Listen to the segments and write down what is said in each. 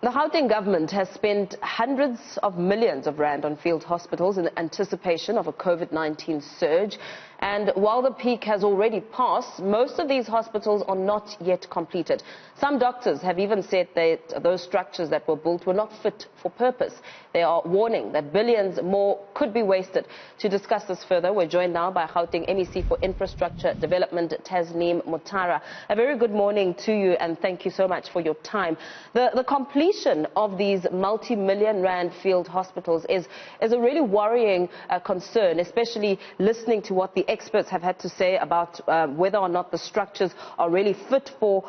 The Gauteng government has spent hundreds of millions of rand on field hospitals in anticipation of a COVID-19 surge. And while the peak has already passed, most of these hospitals are not yet completed. Some doctors have even said that those structures that were built were not fit for purpose. They are warning that billions more could be wasted. To discuss this further, we're joined now by Gauteng MEC for Infrastructure Development, Tasneem Motara. A very good morning to you, and thank you so much for your time. The completion of these multi-million rand field hospitals is a really worrying concern, especially listening to what the experts have had to say about whether or not the structures are really fit for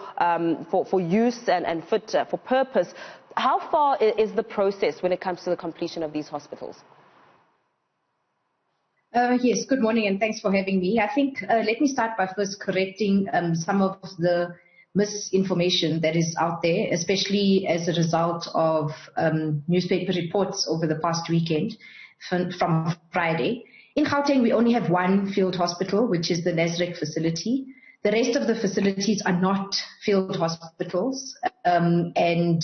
use and fit for purpose. How far is the process when it comes to the completion of these hospitals? Yes, good morning and thanks for having me. I think let me start by first correcting some of the misinformation that is out there, especially as a result of newspaper reports over the past weekend from Friday. In Gauteng, we only have one field hospital, which is the Newzroom facility. The rest of the facilities are not field hospitals, and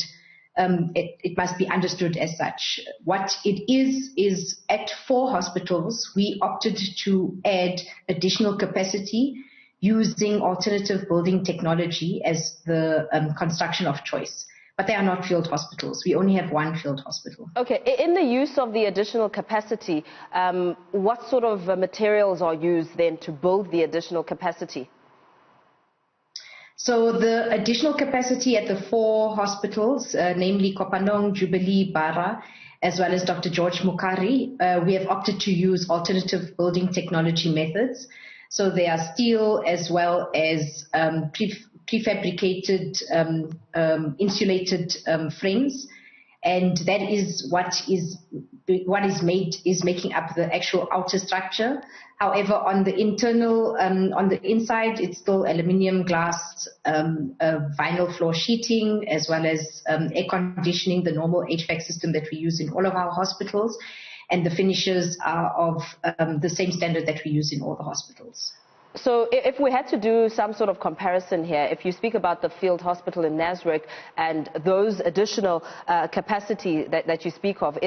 it must be understood as such. What it is at 4 hospitals, we opted to add additional capacity using alternative building technology as the construction of choice. But they are not field hospitals. We only have one field hospital. Okay. In the use of the additional capacity, what sort of materials are used then to build the additional capacity? So the additional capacity at the 4 hospitals, namely Kopanong, Jubilee, Bara, as well as Dr. George Mukari, we have opted to use alternative building technology methods. So they are steel as well as prefabricated insulated frames, and that is what is making up the actual outer structure. However, on the internal, on the inside, it's still aluminium, glass, vinyl floor sheeting, as well as air conditioning, the normal HVAC system that we use in all of our hospitals, and the finishes are of the same standard that we use in all the hospitals. So if we had to do some sort of comparison here, if you speak about the field hospital in Newzroom and those additional capacity that you speak of,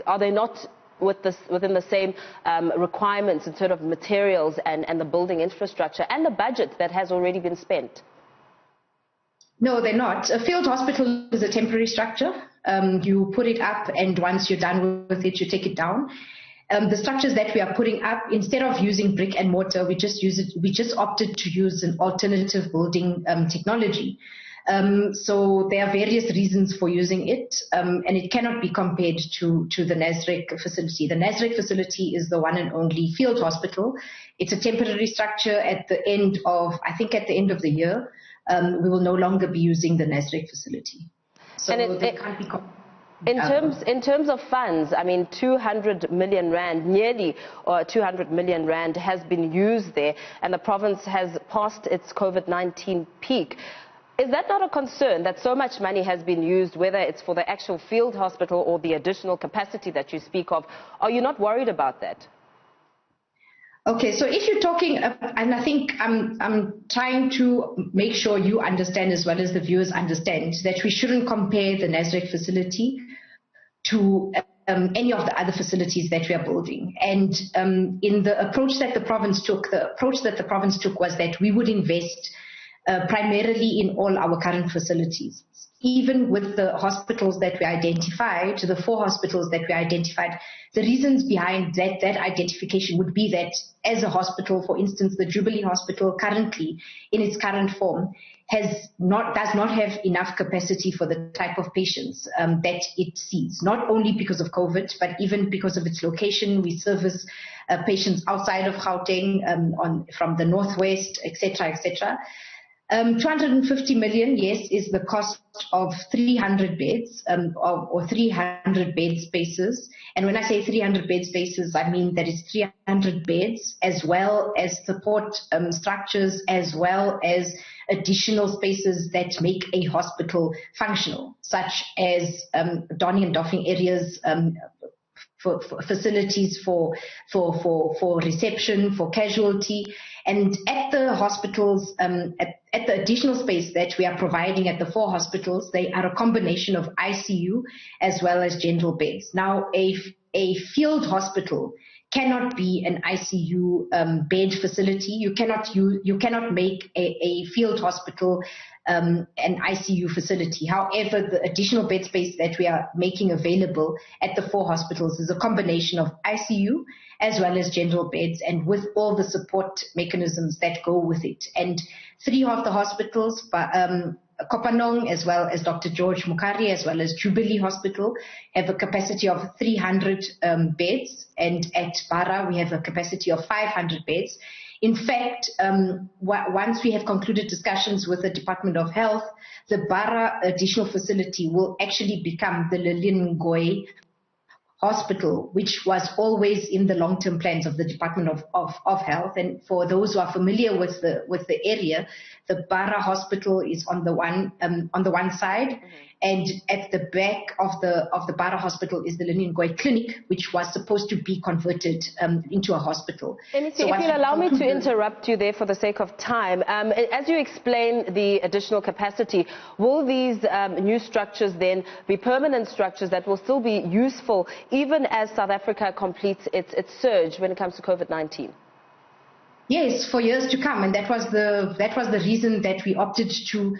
are they not within the same requirements in terms of materials and the building infrastructure and the budget that has already been spent? No, they're not. A field hospital is a temporary structure. You put it up, and once you're done with it, you take it down. The structures that we are putting up, instead of using brick and mortar, we just opted to use an alternative building technology. So there are various reasons for using it, and it cannot be compared to the Newzroom facility. The Newzroom facility is the one and only field hospital. It's a temporary structure. At the end of the year, we will no longer be using the Newzroom facility. So they can't be compared. In terms of funds, I mean, 200 million rand, nearly 200 million rand has been used there, and the province has passed its COVID-19 peak. Is that not a concern that so much money has been used, whether it's for the actual field hospital or the additional capacity that you speak of? Are you not worried about that? Okay, so if you're talking, and I think I'm trying to make sure you understand as well as the viewers understand that we shouldn't compare the Newzroom facility to any of the other facilities that we are building. And in the approach that the province took, was that we would invest primarily in all our current facilities. Even with the hospitals that we identified, the 4 hospitals that we identified, the reasons behind that identification would be that as a hospital, for instance, the Jubilee Hospital currently, in its current form, does not have enough capacity for the type of patients that it sees. Not only because of COVID, but even because of its location. We service patients outside of Gauteng, from the northwest, etc., etc. 250 million, yes, is the cost of 300 beds or 300 bed spaces. And when I say 300 bed spaces, I mean that is 300 beds as well as support structures, as well as additional spaces that make a hospital functional, such as donning and doffing areas facilities for reception, for casualty. And at the hospitals, at the additional space that we are providing at the 4 hospitals, they are a combination of ICU as well as general beds. Now, a field hospital cannot be an ICU bed facility. You cannot make a field hospital an ICU facility. However, the additional bed space that we are making available at the 4 hospitals is a combination of ICU as well as general beds, and with all the support mechanisms that go with it. And 3 of the hospitals, Kopanong as well as Dr. George Mukhari as well as Jubilee Hospital, have a capacity of 300 beds, and at Bara we have a capacity of 500 beds. In fact, once we have concluded discussions with the Department of Health, the Bara additional facility will actually become the Lillian Ngoyi Hospital, which was always in the long-term plans of the Department of Health. And for those who are familiar with the area, the Bara Hospital is on the one side, and at the back of the Bara Hospital is the Lillian Ngoyi Clinic, which was supposed to be converted into a hospital. So if you'll allow me to interrupt you there for the sake of time, as you explain the additional capacity, will these new structures then be permanent structures that will still be useful even as South Africa completes its surge when it comes to COVID-19? Yes, for years to come, and that was the reason that we opted to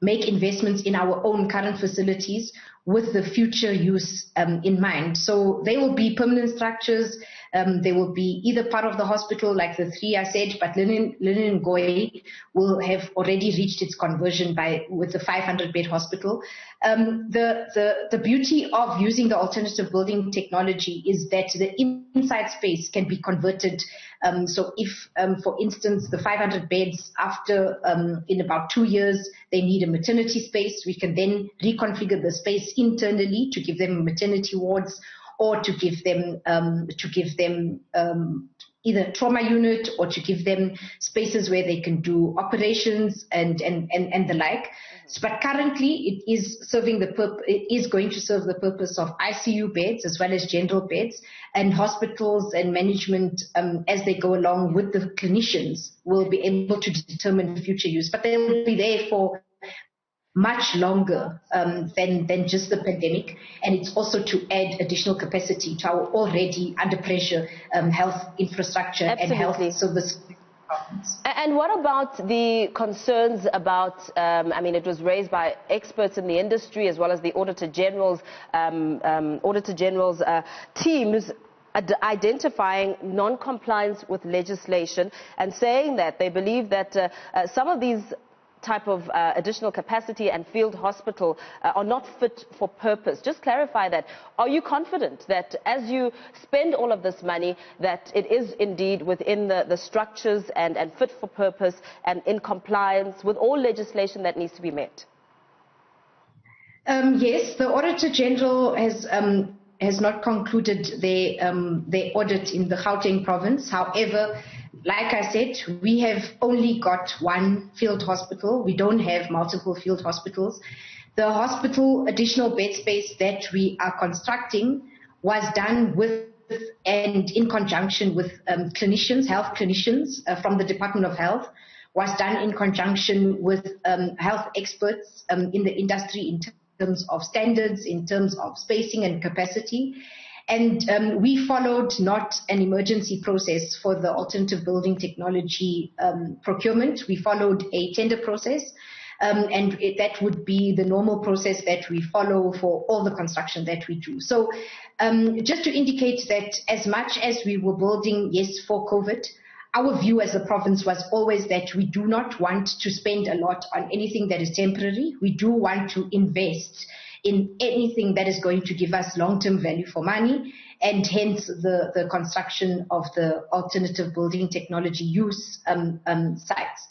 make investments in our own current facilities with the future use in mind. So they will be permanent structures. They will be either part of the hospital, like the 3 I said, but Lillian Ngoyi will have already reached its conversion with the 500-bed hospital. The beauty of using the alternative building technology is that the inside space can be converted. So if, for instance, the 500 beds after in about 2 years they need a maternity space, we can then reconfigure the space internally to give them maternity wards, or to give them either trauma unit, or to give them spaces where they can do operations and the like. But currently, it is going to serve the purpose of ICU beds as well as general beds, and hospitals and management, as they go along with the clinicians, will be able to determine future use. But they will be there for much longer than just the pandemic, and it's also to add additional capacity to our already under pressure health infrastructure. Absolutely. And health service. And what about the concerns about, it was raised by experts in the industry as well as the Auditor General's teams, identifying non-compliance with legislation and saying that they believe that some of these type of additional capacity and field hospital are not fit for purpose. Just clarify that. Are you confident that as you spend all of this money, that it is indeed within the structures and fit for purpose and in compliance with all legislation that needs to be met? Yes, the Auditor General has not concluded their audit in the Gauteng province. However, like I said, we have only got 1 field hospital. We don't have multiple field hospitals. The hospital additional bed space that we are constructing was done with and in conjunction with clinicians, health clinicians from the Department of Health, was done in conjunction with health experts in the industry in terms of standards, in terms of spacing and capacity. And we followed not an emergency process for the alternative building technology procurement. We followed a tender process, and that would be the normal process that we follow for all the construction that we do. So just to indicate that as much as we were building, yes, for COVID, our view as a province was always that we do not want to spend a lot on anything that is temporary. We do want to invest in anything that is going to give us long-term value for money, and hence the construction of the alternative building technology use sites.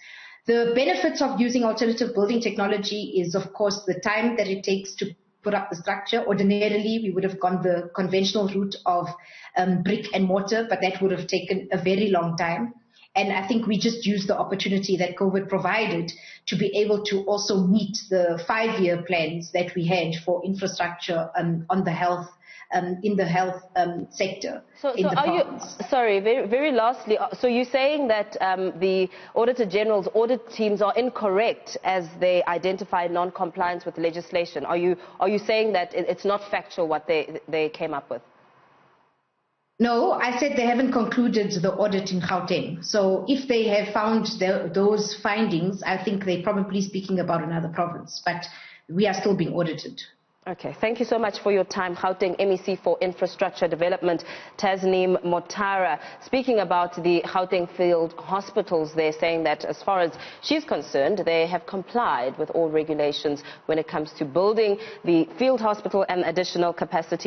The benefits of using alternative building technology is, of course, the time that it takes to put up the structure. Ordinarily, we would have gone the conventional route of brick and mortar, but that would have taken a very long time. And I think we just used the opportunity that COVID provided to be able to also meet the 5-year plans that we had for infrastructure on the health, in the health sector in the province. Sorry, very lastly, so you're saying that the Auditor General's audit teams are incorrect as they identify non-compliance with legislation? Are you saying that it's not factual what they came up with? No, I said they haven't concluded the audit in Gauteng. So if they have found those findings, I think they're probably speaking about another province, but we are still being audited. Okay, thank you so much for your time. Gauteng MEC for Infrastructure Development, Tasneem Motara, speaking about the Gauteng field hospitals. They're saying that as far as she's concerned, they have complied with all regulations when it comes to building the field hospital and additional capacity.